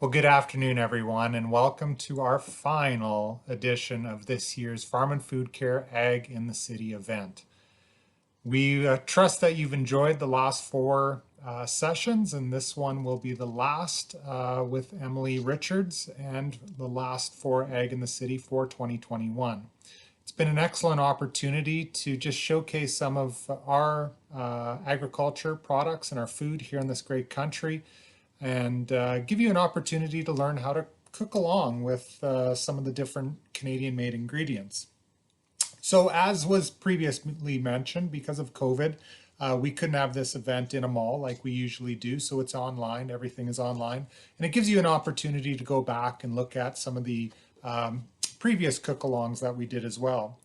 Well, good afternoon, everyone, and welcome to our final edition of this year's Farm and Food Care Ag in the City event. We trust that you've enjoyed the last four sessions, and this one will be the last with Emily Richards and the last for Ag in the City for 2021. It's been an excellent opportunity to just showcase some of our agriculture products and our food here in this great country, and give you an opportunity to learn how to cook along with some of the different Canadian-made ingredients. So as was previously mentioned, because of COVID, we couldn't have this event in a mall like we usually do, so it's online, everything is online, and it gives you an opportunity to go back and look at some of the previous cook-alongs that we did as well.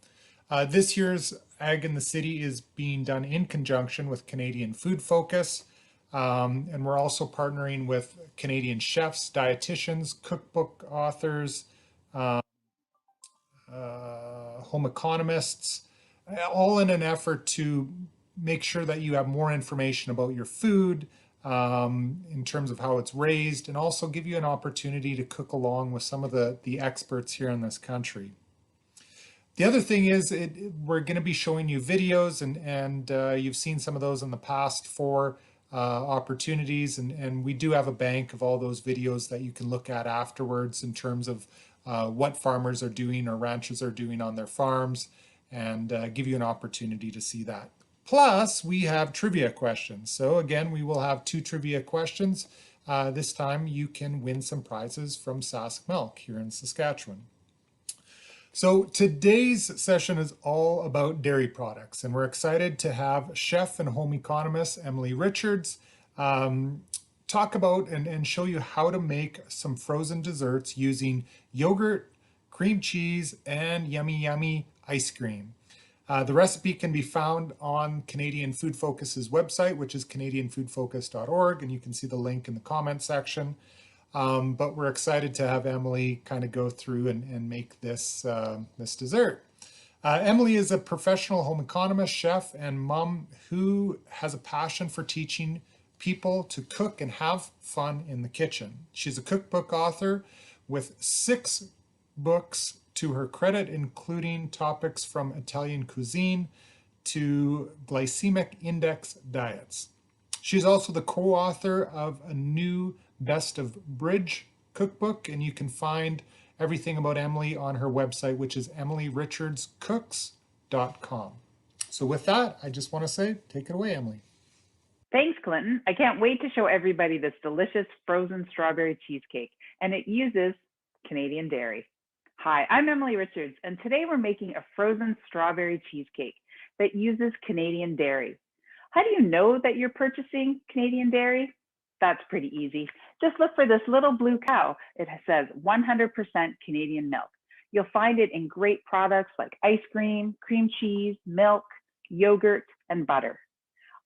This year's Ag in the City is being done in conjunction with Canadian Food Focus, and we're also partnering with Canadian chefs, dietitians, cookbook authors, home economists, all in an effort to make sure that you have more information about your food in terms of how it's raised, and also give you an opportunity to cook along with some of the experts here in this country. The other thing is we're going to be showing you videos, and you've seen some of those in the past for opportunities, and we do have a bank of all those videos that you can look at afterwards in terms of what farmers are doing or ranchers are doing on their farms, and give you an opportunity to see that. Plus, we have trivia questions. So again, we will have 2 trivia questions. This time you can win some prizes from SaskMilk here in Saskatchewan. So today's session is all about dairy products, and we're excited to have chef and home economist Emily Richards talk about and show you how to make some frozen desserts using yogurt, cream cheese, and yummy ice cream. The recipe can be found on Canadian Food Focus's website, which is canadianfoodfocus.org, and you can see the link in the comment section. But we're excited to have Emily kind of go through and make this dessert. Emily is a professional home economist, chef, and mom who has a passion for teaching people to cook and have fun in the kitchen. She's a cookbook author with 6 books to her credit, including topics from Italian cuisine to glycemic index diets. She's also the co-author of a new Best of Bridge cookbook, and you can find everything about Emily on her website, which is emilyrichardscooks.com. So with that, I just want to say, take it away, Emily. Thanks, Clinton. I can't wait to show everybody this delicious frozen strawberry cheesecake, and it uses Canadian dairy. Hi, I'm Emily Richards, and today we're making a frozen strawberry cheesecake that uses Canadian dairy. How do you know that you're purchasing Canadian dairy? That's pretty easy. Just look for this little blue cow. It says 100% Canadian milk. You'll find it in great products like ice cream cheese, milk, yogurt, and butter.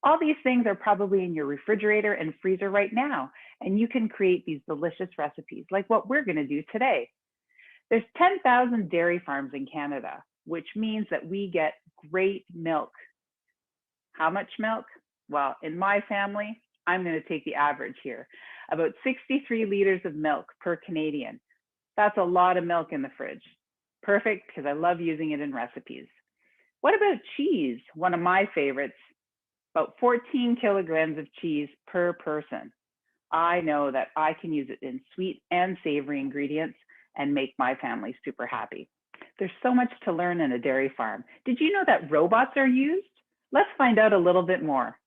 All these things are probably in your refrigerator and freezer right now, and you can create these delicious recipes like what we're going to do today. There's 10,000 dairy farms in Canada, which means that we get great milk. How much milk? Well, in my family, I'm going to take the average here, about 63 liters of milk per Canadian. That's a lot of milk in the fridge. Perfect, because I love using it in recipes. What about cheese? One of my favorites, about 14 kilograms of cheese per person. I know that I can use it in sweet and savory ingredients and make my family super happy. There's so much to learn in a dairy farm. Did you know that robots are used? Let's find out a little bit more.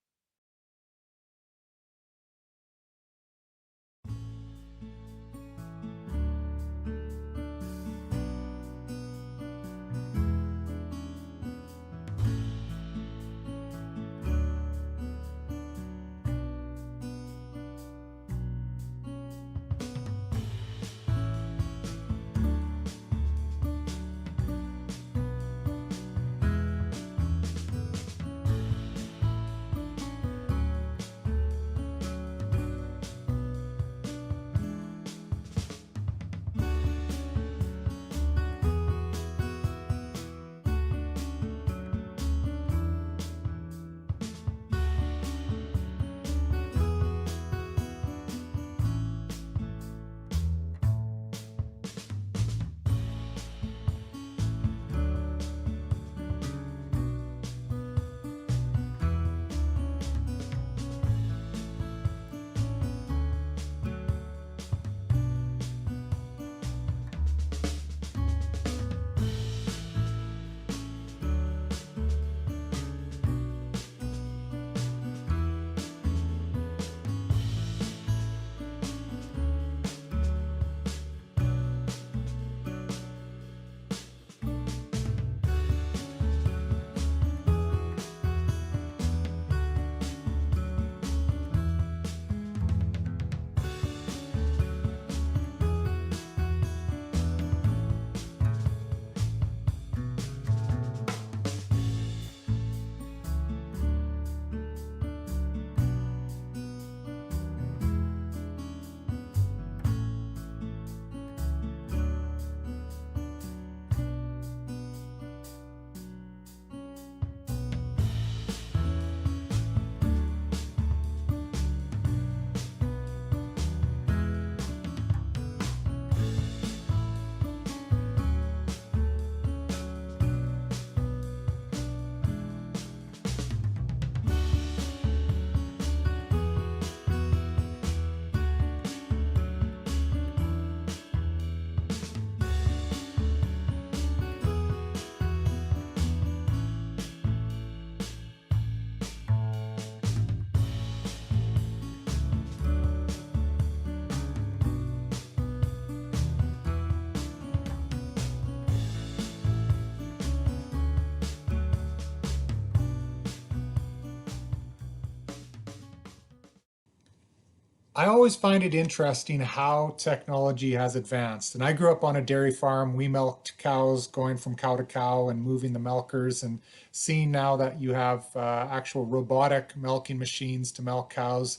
I always find it interesting how technology has advanced. And I grew up on a dairy farm. We milked cows going from cow to cow and moving the milkers, and seeing now that you have actual robotic milking machines to milk cows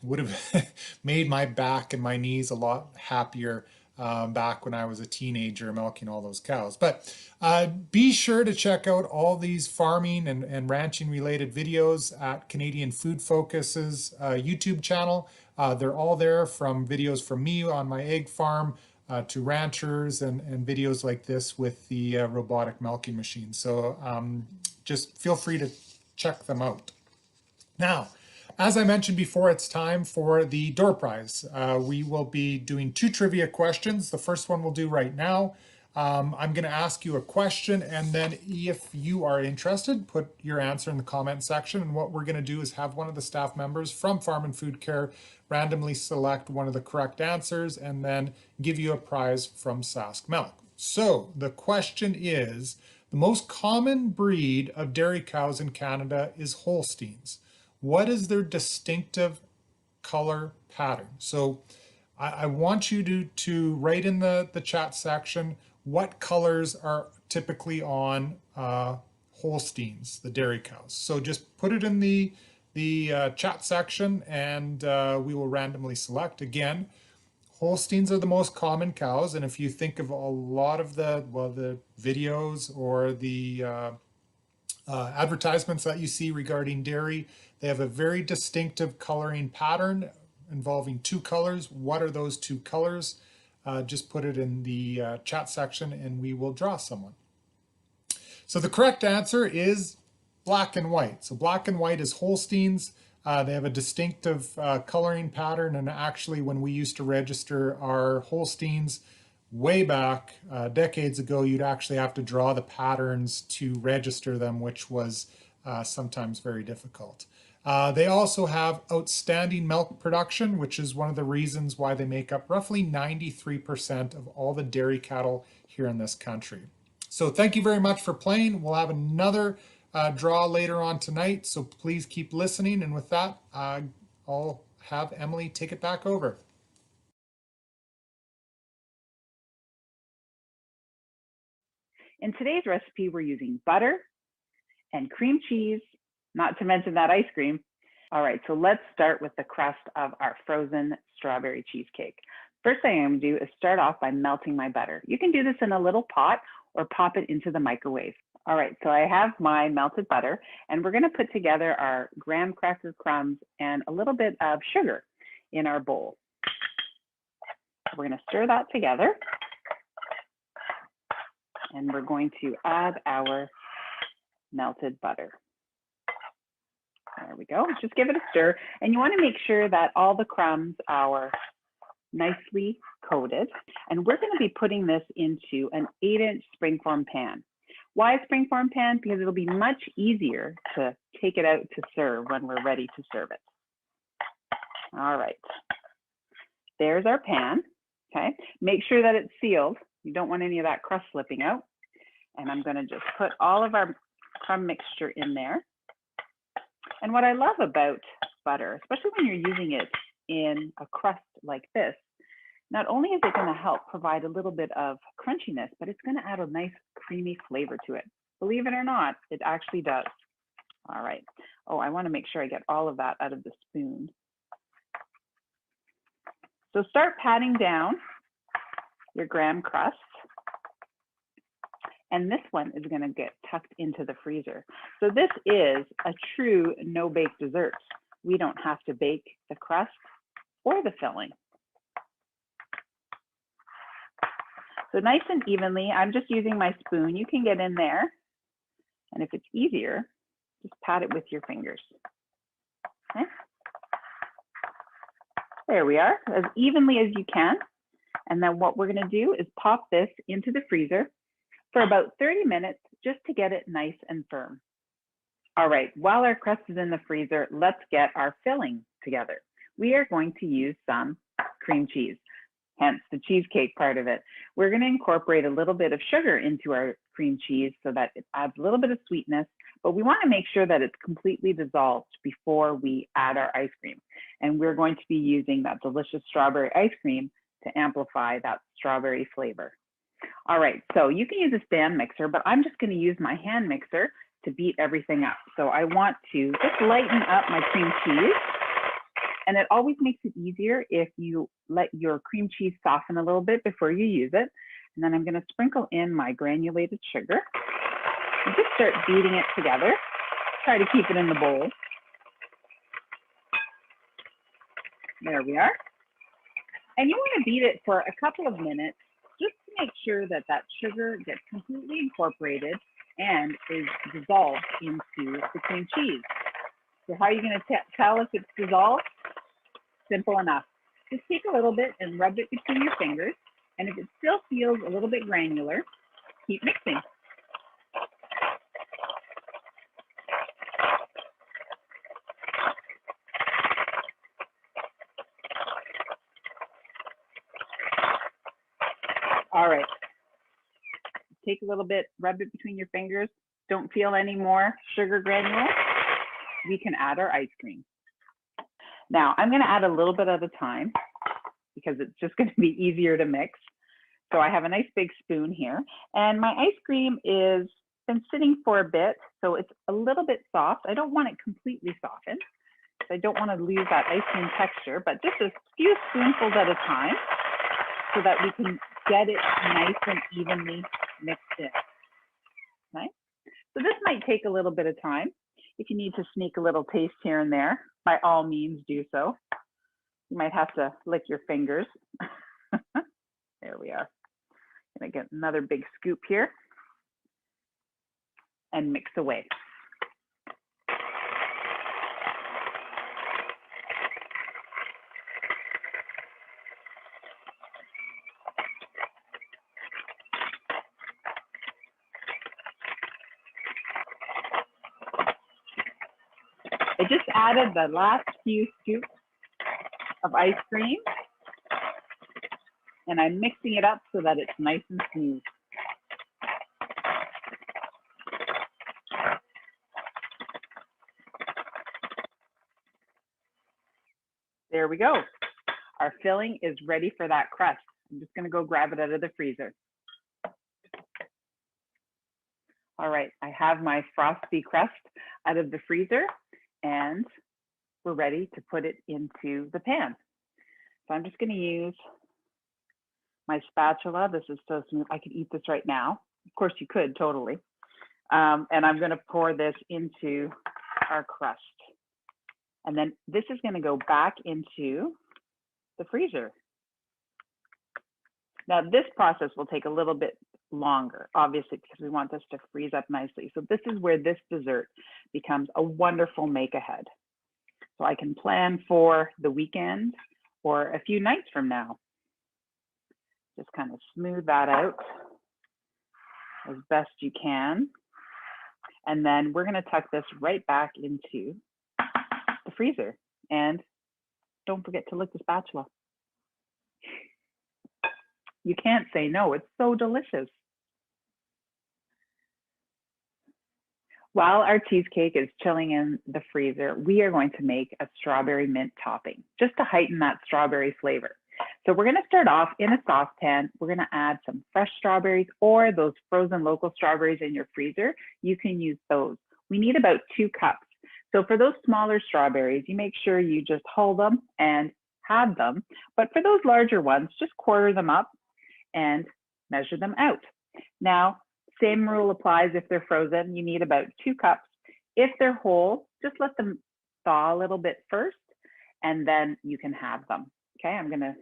would have made my back and my knees a lot happier back when I was a teenager milking all those cows. But be sure to check out all these farming and ranching related videos at Canadian Food Focus's YouTube channel. They're all there, from videos from me on my egg farm to ranchers and videos like this with the robotic milking machine. So just feel free to check them out. Now, as I mentioned before, it's time for the door prize. We will be doing 2 trivia questions. The first one we'll do right now. I'm going to ask you a question, and then if you are interested, put your answer in the comment section. And what we're going to do is have one of the staff members from Farm and Food Care randomly select one of the correct answers and then give you a prize from SaskMilk. So the question is, the most common breed of dairy cows in Canada is Holsteins. What is their distinctive color pattern? So I want you to write in the chat section what colors are typically on Holsteins, the dairy cows. So just put it in the chat section, and we will randomly select. Again, Holsteins are the most common cows, and if you think of a lot of the videos or the advertisements that you see regarding dairy, they have a very distinctive coloring pattern involving 2 colors. What are those 2 colors? Just put it in the chat section and we will draw someone. So the correct answer is black and white. So black and white is Holsteins. They have a distinctive coloring pattern, and actually when we used to register our Holsteins way back decades ago, you'd actually have to draw the patterns to register them, which was sometimes very difficult. They also have outstanding milk production, which is one of the reasons why they make up roughly 93% of all the dairy cattle here in this country. So thank you very much for playing. We'll have another draw later on tonight, so please keep listening. And with that, I'll have Emily take it back over. In today's recipe, we're using butter and cream cheese, not to mention that ice cream. All right, so let's start with the crust of our frozen strawberry cheesecake. First thing I'm gonna do is start off by melting my butter. You can do this in a little pot or pop it into the microwave. All right, so I have my melted butter, and we're gonna put together our graham cracker crumbs and a little bit of sugar in our bowl. We're gonna stir that together, and we're going to add our melted butter. There we go. Just give it a stir. And you want to make sure that all the crumbs are nicely coated. And we're going to be putting this into an 8-inch springform pan. Why a springform pan? Because it'll be much easier to take it out to serve when we're ready to serve it. All right. There's our pan. Okay. Make sure that it's sealed. You don't want any of that crust slipping out. And I'm going to just put all of our crumb mixture in there. And what I love about butter, especially when you're using it in a crust like this, not only is it going to help provide a little bit of crunchiness, but it's going to add a nice creamy flavor to it. Believe it or not, it actually does. All right. Oh, I want to make sure I get all of that out of the spoon. So start patting down your graham crust. And this one is going to get tucked into the freezer. So this is a true no-bake dessert. We don't have to bake the crust or the filling. So nice and evenly, I'm just using my spoon. You can get in there. And if it's easier, just pat it with your fingers. Okay. There we are, as evenly as you can. And then what we're going to do is pop this into the freezer for about 30 minutes, just to get it nice and firm. All right, while our crust is in the freezer, let's get our filling together. We are going to use some cream cheese, hence the cheesecake part of it. We're going to incorporate a little bit of sugar into our cream cheese so that it adds a little bit of sweetness, but we want to make sure that it's completely dissolved before we add our ice cream. And we're going to be using that delicious strawberry ice cream to amplify that strawberry flavor. All right, so you can use a stand mixer, but I'm just going to use my hand mixer to beat everything up. So I want to just lighten up my cream cheese. And it always makes it easier if you let your cream cheese soften a little bit before you use it. And then I'm going to sprinkle in my granulated sugar and just start beating it together. Try to keep it in the bowl. There we are. And you want to beat it for a couple of minutes just to make sure that that sugar gets completely incorporated and is dissolved into the cream cheese. So how are you going to tell if it's dissolved? Simple enough. Just take a little bit and rub it between your fingers. And if it still feels a little bit granular, keep mixing. All right. Take a little bit, rub it between your fingers. Don't feel any more sugar granules. We can add our ice cream. Now, I'm going to add a little bit at a time because it's just going to be easier to mix. So I have a nice big spoon here, and my ice cream is been sitting for a bit, so it's a little bit soft. I don't want it completely softened. I don't want to lose that ice cream texture, but just a few spoonfuls at a time so that we can get it nice and evenly mixed in. Okay? So this might take a little bit of time. If you need to sneak a little taste here and there, by all means do so. You might have to lick your fingers. There we are. Gonna get another big scoop here and mix away. I just added the last few scoops of ice cream, and I'm mixing it up so that it's nice and smooth. There we go. Our filling is ready for that crust. I'm just gonna go grab it out of the freezer. All right, I have my frosty crust out of the freezer, and we're ready to put it into the pan. So I'm just gonna use my spatula. This is so smooth. I could eat this right now. Of course you could, totally. And I'm gonna pour this into our crust. And then this is gonna go back into the freezer. Now this process will take a little bit longer, obviously, because we want this to freeze up nicely. So this is where this dessert becomes a wonderful make ahead. So I can plan for the weekend or a few nights from now. Just kind of smooth that out as best you can. And then we're gonna tuck this right back into the freezer. And don't forget to lick the spatula. You can't say no, it's so delicious. While our cheesecake is chilling in the freezer, we are going to make a strawberry mint topping, just to heighten that strawberry flavor. So we're gonna start off in a saucepan. We're gonna add some fresh strawberries or those frozen local strawberries in your freezer. You can use those. We need about 2 cups. So for those smaller strawberries, you make sure you just hull them and have them. But for those larger ones, just quarter them up and measure them out. Now, same rule applies if they're frozen. You need about 2 cups. If they're whole, just let them thaw a little bit first, and then you can have them. Okay, I'm gonna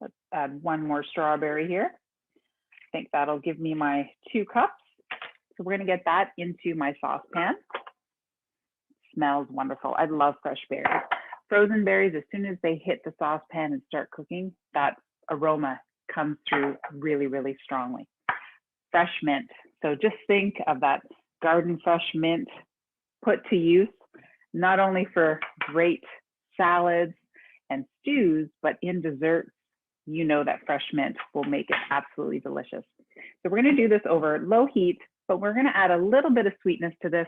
let's add 1 more strawberry here. I think that'll give me my 2 cups. So we're gonna get that into my saucepan. Smells wonderful. I love fresh berries. Frozen berries, as soon as they hit the saucepan and start cooking, that aroma comes through really, really strongly. Fresh mint. So just think of that garden fresh mint put to use, not only for great salads and stews, but in desserts. You know that fresh mint will make it absolutely delicious. So we're going to do this over low heat, but we're going to add a little bit of sweetness to this.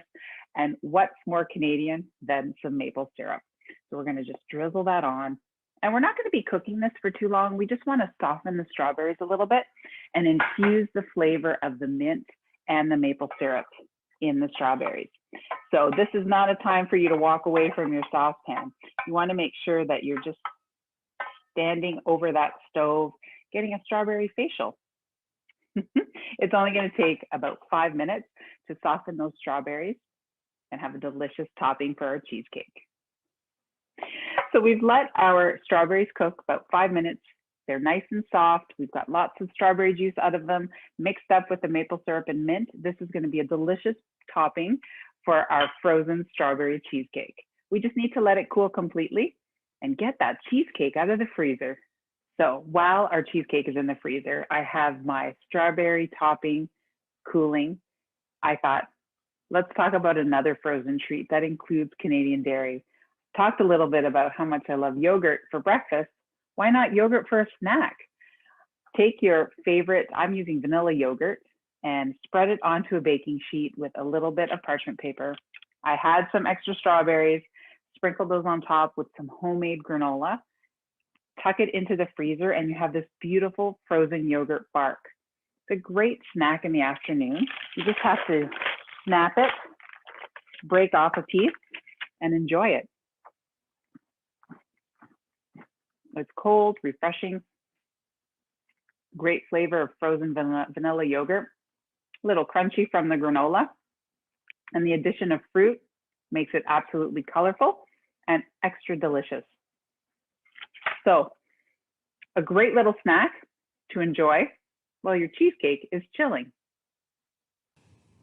And what's more Canadian than some maple syrup? So we're going to just drizzle that on. And we're not going to be cooking this for too long. We just want to soften the strawberries a little bit and infuse the flavor of the mint and the maple syrup in the strawberries. So this is not a time for you to walk away from your saucepan. You want to make sure that you're just standing over that stove, getting a strawberry facial. It's only going to take about 5 minutes to soften those strawberries and have a delicious topping for our cheesecake. So we've let our strawberries cook about 5 minutes. They're nice and soft. We've got lots of strawberry juice out of them, mixed up with the maple syrup and mint. This is going to be a delicious topping for our frozen strawberry cheesecake. We just need to let it cool completely and get that cheesecake out of the freezer. So while our cheesecake is in the freezer, I have my strawberry topping cooling. I thought, let's talk about another frozen treat that includes Canadian dairy. Talked a little bit about how much I love yogurt for breakfast. Why not yogurt for a snack? Take your favorite, I'm using vanilla yogurt, and spread it onto a baking sheet with a little bit of parchment paper. I had some extra strawberries, sprinkled those on top with some homemade granola. Tuck it into the freezer and you have this beautiful frozen yogurt bark. It's a great snack in the afternoon. You just have to snap it, break off a piece, and enjoy it. It's cold, refreshing, great flavor of frozen vanilla yogurt, a little crunchy from the granola, and the addition of fruit makes it absolutely colorful and extra delicious. So a great little snack to enjoy while your cheesecake is chilling.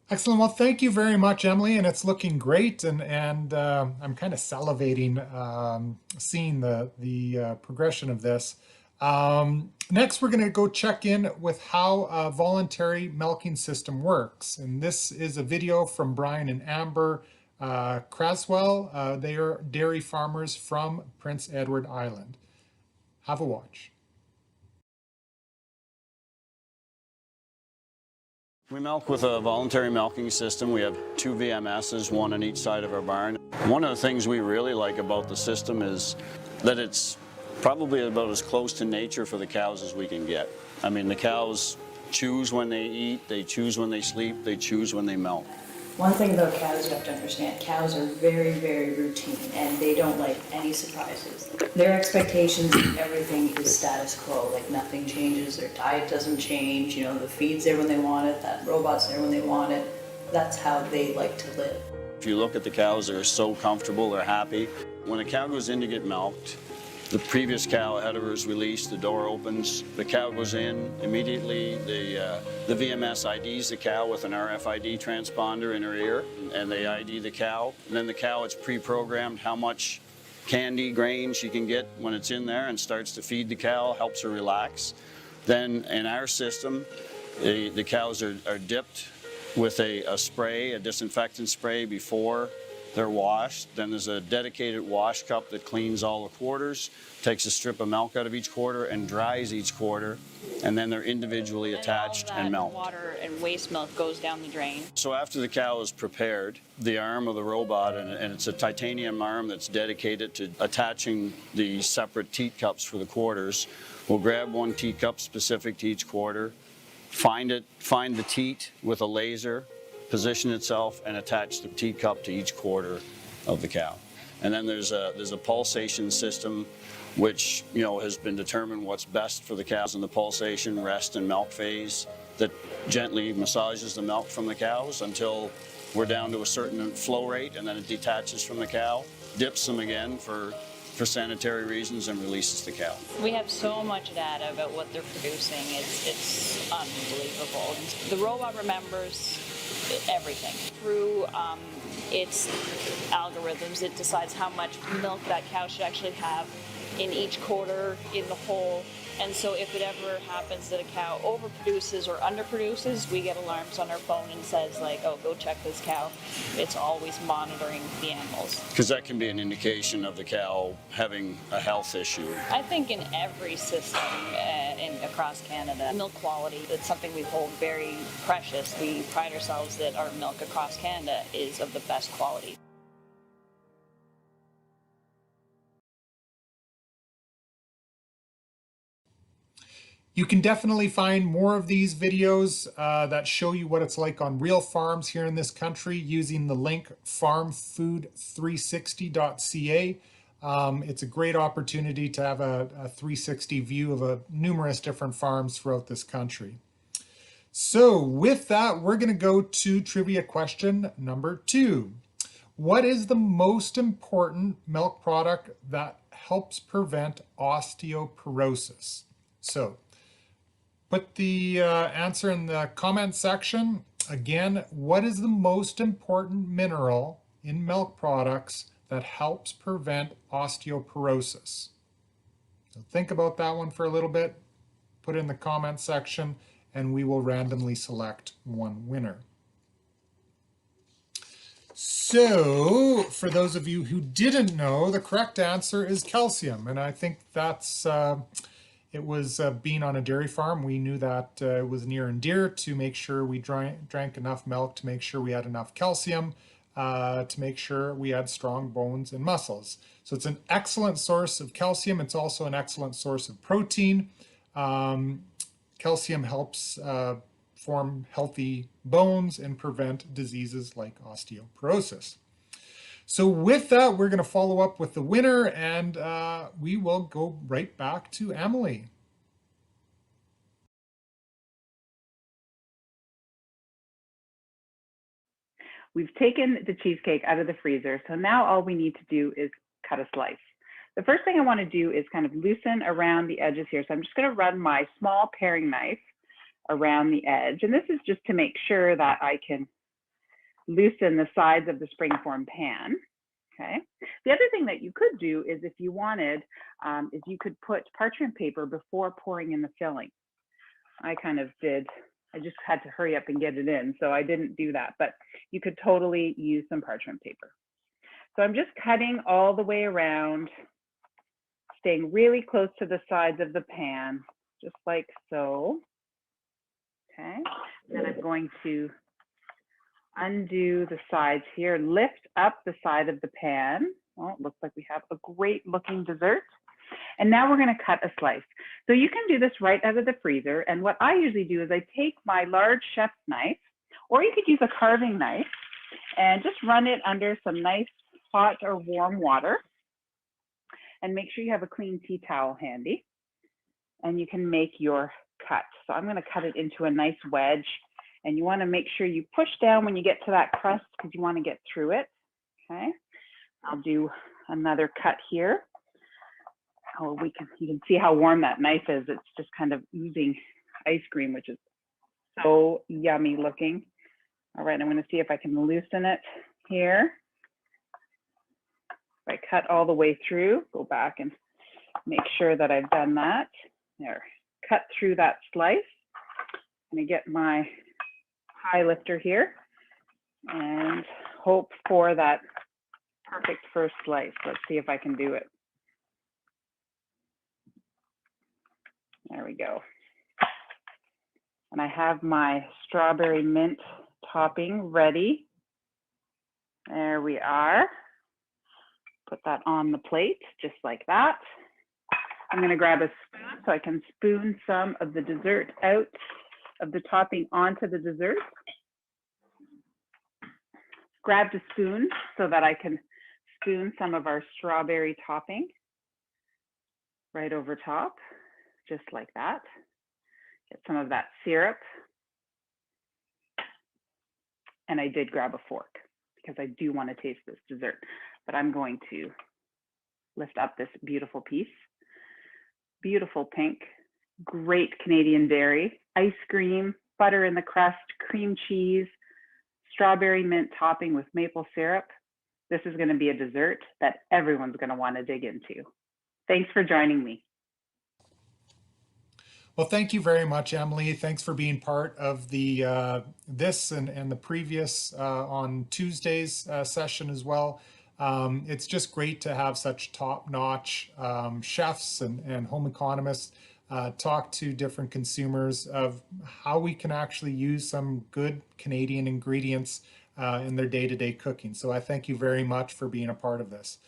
Excellent. Well, thank you very much, Emily, and it's looking great. And I'm kind of salivating seeing the progression of this. Next, we're going to go check in with how a voluntary milking system works. And this is a video from Brian and Amber Craswell. They are dairy farmers from Prince Edward Island. Have a watch. We milk with a voluntary milking system. We have 2 VMSs, one on each side of our barn. One of the things we really like about the system is that it's probably about as close to nature for the cows as we can get. I mean, the cows choose when they eat, they choose when they sleep, they choose when they milk. One thing about cows you have to understand, cows are very, very routine and they don't like any surprises. Their expectations and everything is status quo, like nothing changes, their diet doesn't change, you know, the feed's there when they want it, that robot's there when they want it. That's how they like to live. If you look at the cows, they're so comfortable, they're happy. When a cow goes in to get milked, the previous cow ahead of her is released, the door opens, the cow goes in, immediately the VMS IDs the cow with an RFID transponder in her ear, and they ID the cow. And then the cow, it's pre-programmed how much candy, grain she can get when it's in there and starts to feed the cow, helps her relax. Then in our system, the cows are dipped with a spray, a disinfectant spray before they're washed. Then there's a dedicated wash cup that cleans all the quarters, takes a strip of milk out of each quarter and dries each quarter, and then they're individually attached and milked. Water and waste milk goes down the drain. So after the cow is prepared, the arm of the robot, and it's a titanium arm that's dedicated to attaching the separate teat cups for the quarters, will grab one teat cup specific to each quarter, find the teat with a laser, position itself and attach the teat cup to each quarter of the cow. And then there's a pulsation system which, you know, has been determined what's best for the cows in the pulsation, rest and milk phase, that gently massages the milk from the cows until we're down to a certain flow rate, and then it detaches from the cow, dips them again for sanitary reasons, and releases the cow. We have so much data about what they're producing. It's unbelievable. The robot remembers everything. Through its algorithms, it decides how much milk that cow should actually have in each quarter, in the whole. And so if it ever happens that a cow overproduces or underproduces, we get alarms on our phone and says like, oh, go check this cow. It's always monitoring the animals. Because that can be an indication of the cow having a health issue. I think in every system, across Canada. Milk quality, it's something we hold very precious. We pride ourselves that our milk across Canada is of the best quality. You can definitely find more of these videos that show you what it's like on real farms here in this country using the link farmfood360.ca. It's a great opportunity to have a 360 view of numerous different farms throughout this country. So with that, we're going to go to trivia question number 2. What is the most important milk product that helps prevent osteoporosis? So put the answer in the comment section. Again, what is the most important mineral in milk products that helps prevent osteoporosis? So think about that one for a little bit. Put it in the comment section and we will randomly select one winner. So for those of you who didn't know, the correct answer is calcium. And I think that's it was being on a dairy farm. We knew that it was near and dear to make sure we drank enough milk, to make sure we had enough calcium, to make sure we had strong bones and muscles. So it's an excellent source of calcium. It's also an excellent source of protein. Calcium helps form healthy bones and prevent diseases like osteoporosis. So with that, we're going to follow up with the winner, and we will go right back to Emily. We've taken the cheesecake out of the freezer, so now all we need to do is cut a slice. The first thing I want to do is kind of loosen around the edges here. So I'm just going to run my small paring knife around the edge, and this is just to make sure that I can loosen the sides of the springform pan. Okay. The other thing that you could do is, if you wanted, is you could put parchment paper before pouring in the filling. I kind of did. I just had to hurry up and get it in, so I didn't do that, but you could totally use some parchment paper. So I'm just cutting all the way around, staying really close to the sides of the pan, just like so. Okay. And then I'm going to undo the sides here, lift up the side of the pan. Well, it looks like we have a great looking dessert. And now we're going to cut a slice. So you can do this right out of the freezer. And what I usually do is I take my large chef's knife, or you could use a carving knife, and just run it under some nice hot or warm water. And make sure you have a clean tea towel handy. And you can make your cut. So I'm going to cut it into a nice wedge. And you want to make sure you push down when you get to that crust, because you want to get through it. Okay. I'll do another cut here. Oh, you can see how warm that knife is. It's just kind of oozing ice cream, which is so yummy looking. All right, I'm going to see if I can loosen it here. If I cut all the way through, go back and make sure that I've done that. There, cut through that slice. I'm going to get my pie lifter here and hope for that perfect first slice. Let's see if I can do it. There we go. And I have my strawberry mint topping ready. There we are. Put that on the plate, just like that. I'm going to grab a spoon so I can spoon some of the dessert out of the topping onto the dessert. Grabbed a spoon so that I can spoon some of our strawberry topping right over top, just like that. Get some of that syrup. And I did grab a fork because I do want to taste this dessert, but I'm going to lift up this beautiful piece. Beautiful pink, great Canadian dairy, ice cream, butter in the crust, cream cheese, strawberry mint topping with maple syrup. This is going to be a dessert that everyone's going to want to dig into. Thanks for joining me. Well, thank you very much, Emily. Thanks for being part of the this and the previous on Tuesday's session as well. It's just great to have such top-notch chefs and home economists talk to different consumers of how we can actually use some good Canadian ingredients in their day-to-day cooking. So I thank you very much for being a part of this.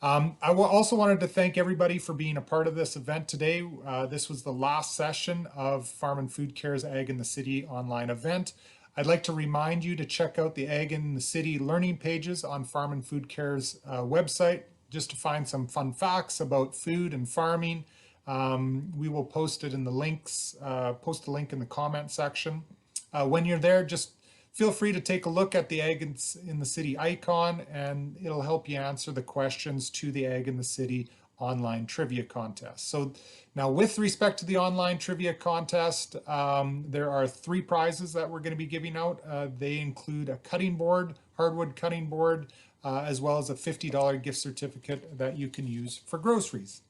Also wanted to thank everybody for being a part of this event today. This was the last session of Farm and Food Care's Ag in the City online event. I'd like to remind you to check out the Ag in the City learning pages on Farm and Food Care's website just to find some fun facts about food and farming. We will post it in the links, post a link in the comment section. When you're there, just feel free to take a look at the Ag in the City icon, and it'll help you answer the questions to the Ag in the City online trivia contest. So now with respect to the online trivia contest, there are 3 prizes that we're going to be giving out. They include a cutting board, hardwood cutting board, as well as a $50 gift certificate that you can use for groceries.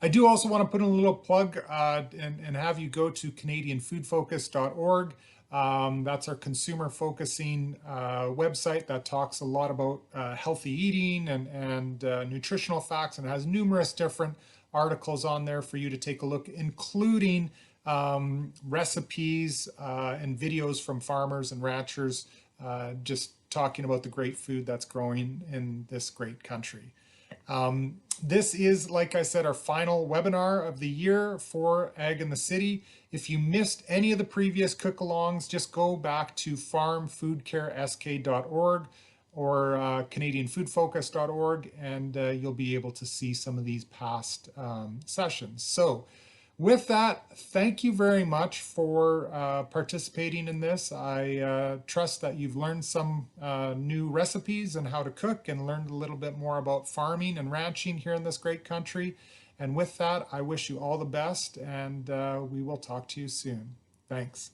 I do also want to put in a little plug and have you go to CanadianFoodFocus.org. That's our consumer focusing website that talks a lot about healthy eating and nutritional facts, and has numerous different articles on there for you to take a look, including recipes and videos from farmers and ranchers just talking about the great food that's growing in this great country. This is, like I said, our final webinar of the year for Ag in the City. If you missed any of the previous cook-alongs, just go back to farmfoodcaresk.org or CanadianFoodFocus.org, and you'll be able to see some of these past sessions. So with that, thank you very much for participating in this. I trust that you've learned some new recipes and how to cook, and learned a little bit more about farming and ranching here in this great country. And with that, I wish you all the best, and we will talk to you soon. Thanks.